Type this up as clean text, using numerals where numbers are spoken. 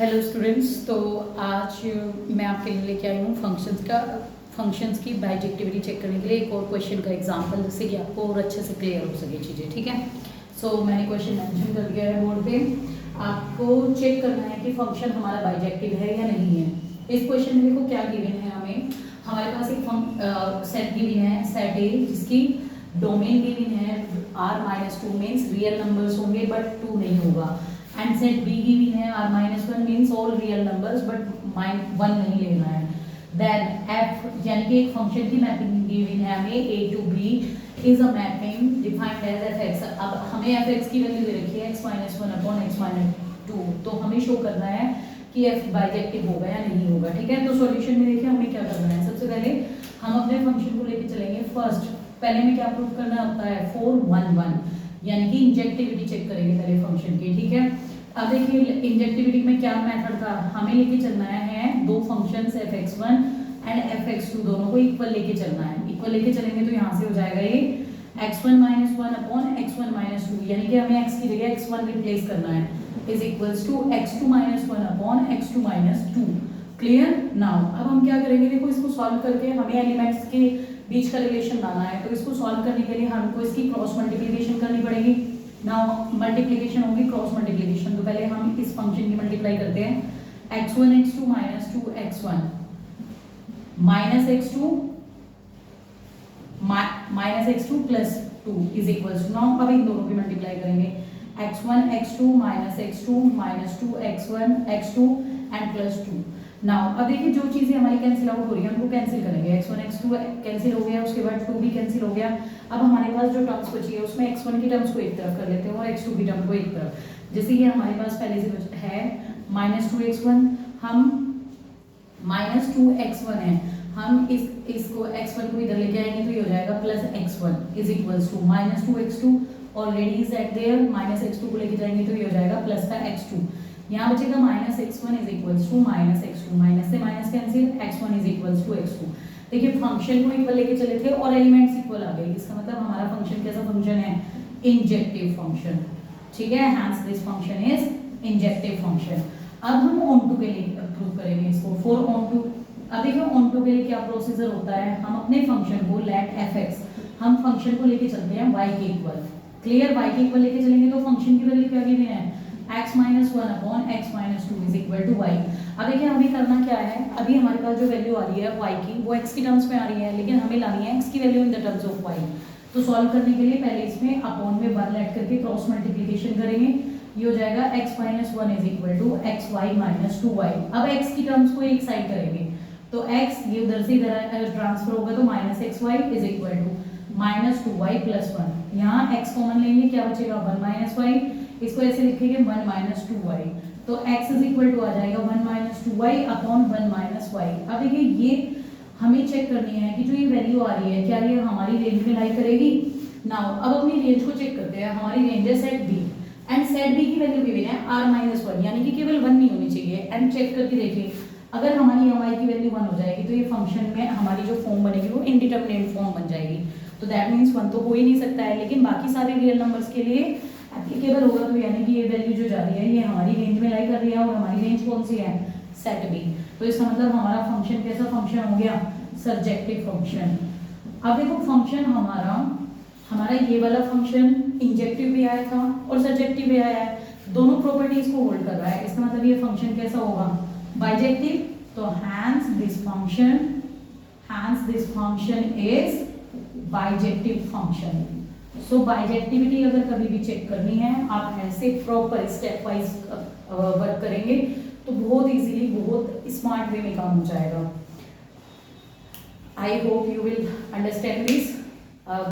Hello students, तो आज मैं आपके लिए लेके आई हूँ फंक्शंस की बाइजेक्टिविटी चेक करने के लिए एक और क्वेश्चन का एग्जांपल, जिससे कि आपको और अच्छे से क्लियर हो सके चीज़ें। ठीक है, सो मैंने क्वेश्चन मेंशन कर दिया है बोर्ड पे। आपको चेक करना है कि फंक्शन हमारा बाइजेक्टिव है या नहीं है। इस क्वेश्चन में देखो क्या गिवन है हमें। हमारे पास एक सेट गिवन है, सेट ए, जिसकी डोमेन गिवन है r-2 मीन्स रियल नंबर्स होंगे बट 2 नहीं होगा। एंड सेट बी गिवन है r-1 means all real numbers but 1 नहीं लेना है। देन f यानी कि एक फंक्शन की मैपिंग गिवन है हमें a to b is a mapping defined as fx। अब हमें fx की वैल्यू दे रखी है x-1 अपॉन x-2, तो हमें शो करना है कि f बाइजेक्टिव होगा या नहीं होगा। ठीक है, तो सॉल्यूशन में देखिए हमें क्या करना है। सबसे पहले हम अपने फंक्शन को लेके चलेंगे। फर्स्ट पहले में क्या प्रूव करना होता है 4 1 1, यानी कि इंजेक्टिविटी चेक करेंगे पहले फंक्शन की। ठीक है, अब देखिए इंजेक्टिविटी में क्या मेथड था, हमें लेके चलना है दो फंक्शंस fx1 एंड fx2 दोनों को इक्वल लेके चलना है। इक्वल लेके चलेंगे तो यहाँ से हो जाएगा ये x1-1 अपॉन x1-2, यानी कि हमें x की जगह x1 रिप्लेस करना है, is equals to x2-1 upon x2-2। Clear. Now अब हम क्या करेंगे, देखो इसको सॉल्व करके हमें एलिमेंट्स के बीच का रिलेशन लाना है। तो इसको सॉल्व करने के लिए हमको इसकी क्रॉस मल्टीप्लिकेशन करनी पड़ेगी। नाउ मल्टीप्लिकेशन होगी क्रॉस मल्टीप्लिकेशन, तो पहले हम इस फंक्शन की मल्टीप्लाई करते हैं। x1 x2 minus 2x1 minus x2 plus 2 is equals to, now अब इन दोनों की मल्टीप्लाई करेंगे। x1 x2 minus 2x1 x2 and plus 2। Now अब देखिए जो चीजें हमारी कैंसिल आउट हो रही है उनको कैंसिल करेंगे। x1 x2 कैंसिल हो गया, उसके बाद 2 भी कैंसिल हो गया। अब हमारे पास जो टर्म्स बची है उसमें x1 की टर्म्स को एक तरफ कर लेते हैं और x2 की टर्म को एक तरफ। जैसे ये हमारे पास पहले से है -2x1, हम -2x1 है, हम इसको x1 को इधर लेके आएंगे तो ये हो जाएगा plus x1 is equals to -2x2 already is at there, -x2 को लेके जाएंगे तो ये हो जाएगा प्लस का x2। यहाँ बचेगा -x1 is equals to -x2, minus से minus cancel, x1 is equals to x2। देखिए फंक्शन को इक्वल लेके चले थे और एलिमेंट्स इक्वल आ गए, इसका मतलब हमारा फंक्शन कैसा फंक्शन है, इंजेक्टिव फंक्शन। ठीक है, hence this function is injective function. अब हम ऑनटू के लिए प्रूव करेंगे इसको। फॉर ऑनटू, अब देखिए ऑनटू के लिए क्या प्रोसीजर होता है, हम अपने फंक्शन को लेट fx, हम फंक्शन को लेके चलते हैं y के इक्वल। क्लियर, y के इक्वल लेके चलेंगे तो फंक्शन की वैल्यू क्या गिवन है, x-1 upon x-2 is equal to y। अब देखिए हमें करना क्या है, अभी हमारे पास जो वैल्यू आ रही है y की वो x की टर्म्स में आ रही है, लेकिन हमें लानी है x की value in the terms of y। तो सॉल्व करने के लिए पहले इसमें अपॉन में 1 ऐड करके क्रॉस मल्टीप्लिकेशन करेंगे। ये हो जाएगा x-1 is equal to xy-2y। अब x की टर्म्स को एक साइड करेंगे तो x ये उधर से इधर ट्रांसफर होगा तो -xy is equal to -2y plus 1। यहाँ x कॉमन लेंगे, क्या बचेगा 1 - y, इसको ऐसे लिखेंगे 1 - 2y, तो x इज इक्वल टू आ जाएगा 1 - 2y अपॉन 1 - y। अब देखिए ये हमें चेक करनी है कि जो ये वैल्यू आ रही है क्या ये हमारी रेंज में लाई करेगी। नाउ अब अपनी रेंज को चेक करते हैं। हमारी रेंज है set B and set B की वैल्यू गिवन है r-1, यानी कि केवल 1 नहीं होनी चाहिए। एंड चेक करके देखिए अगर हमारी y की वैल्यू 1 हो जाएगी तो ये फंक्शन में हमारी जो फॉर्म बनेगी वो इंडिटरमिनेट फॉर्म बन जाएगी। तो दैट मीन्स 1 तो हो ही नहीं सकता है, लेकिन बाकी सारे रियल नंबर्स के लिए एप्लीकेबल होगा। तो यानी कि ये वैल्यू जो जा रही है ये हमारी रेंज में लाई कर रही है और हमारी रेंज कौन सी है, सेट बी। तो इसका मतलब हमारा फंक्शन कैसा फंक्शन हो गया, सर्जेक्टिव फंक्शन। अब देखो फंक्शन हमारा ये वाला फंक्शन इंजेक्टिव भी आया था और सर्जेक्टिव भी आया है, दोनों प्रॉपर्टीज को होल्ड कर रहा है। इसका मतलब ये फंक्शन कैसा होगा, बाइजेक्टिव। तो hence this function is bijective function. So bijectivity अगर कभी भी चेक करनी है आप ऐसे प्रॉपर स्टेप वाइज वर्क करेंगे तो बहुत इजीली, बहुत स्मार्ट वे में काम हो जाएगा। I hope you will understand this.